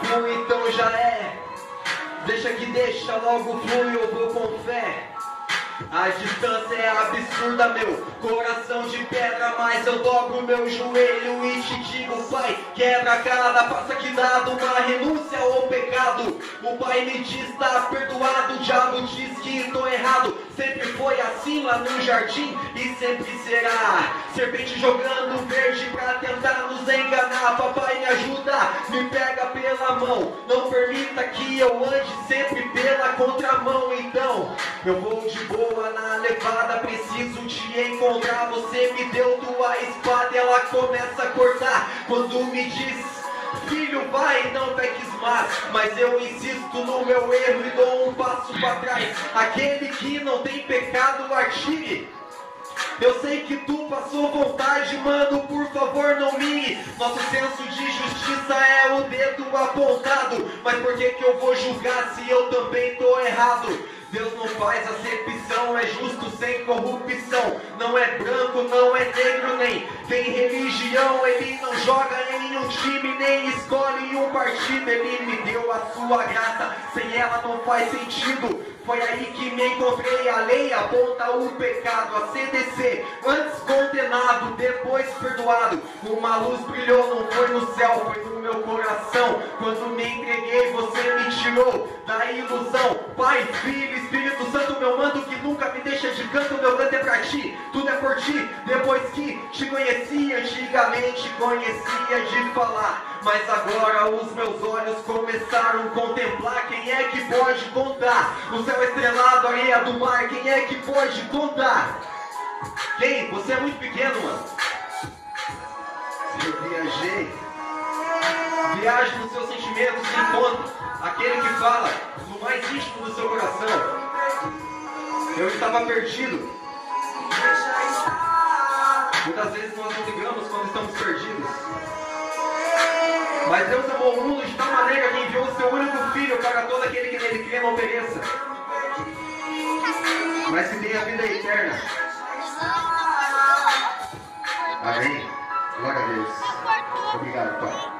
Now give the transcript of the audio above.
flui, então já é. Deixa que deixa, logo flui, eu vou com fé. A distância é absurda, meu coração de pedra, mas eu dobro meu joelho e te digo, pai, quebra cada passa que dado, uma renúncia ao pecado. O pai me diz, tá perdoado, o diabo diz que tô errado. Sempre foi assim lá no jardim e sempre será. Serpente jogando verde pra tentar nos enganar. Papai me ajuda, me pega pela mão, não permita que eu ande sempre pela contramão. Então, eu vou de boa na levada, preciso te encontrar. Você me deu tua espada e ela começa a cortar. Quando me diz, filho, vai, não peques mais, mas eu insisto no meu erro e dou um passo para trás. Aquele que não tem pecado, atire. Eu sei que tu passou vontade, mano, por favor não mire. Nosso senso de justiça é o dedo apontado. Mas por que eu vou julgar se eu também tô errado? Deus não faz acepção, é justo sem corrupção. Não é branco, não é negro, nem tem religião. Ele não joga em um time, nem escolhe um partido. Ele me deu a sua graça, sem ela não faz sentido. Foi aí que me encontrei, a lei aponta o pecado. A CDC, antes condenado, depois perdoado. Uma luz brilhou, não foi no céu, foi no meu coração. Quando me entreguei, você me tirou da ilusão. Pai, Filho, Espírito Santo, meu mando que nunca me deixa de canto. Meu canto é pra ti, tudo é por ti. Depois que te conheci, antigamente conhecia de falar, mas agora os meus olhos começaram a contemplar. Quem é que pode contar? O céu estrelado, a areia do mar, quem é que pode contar? Quem? Você é muito pequeno, mano. Eu viajei. Viaje nos seus sentimentos e encontre aquele que fala no mais íntimo do seu coração. Eu estava perdido. Muitas vezes nós não ligamos quando estamos perdidos. Mas Deus amou o mundo de tal maneira que enviou o seu único filho para todo aquele que nele crê não pereça, mas que tenha a vida eterna. Amém. Glória a Deus. Obrigado, Pai.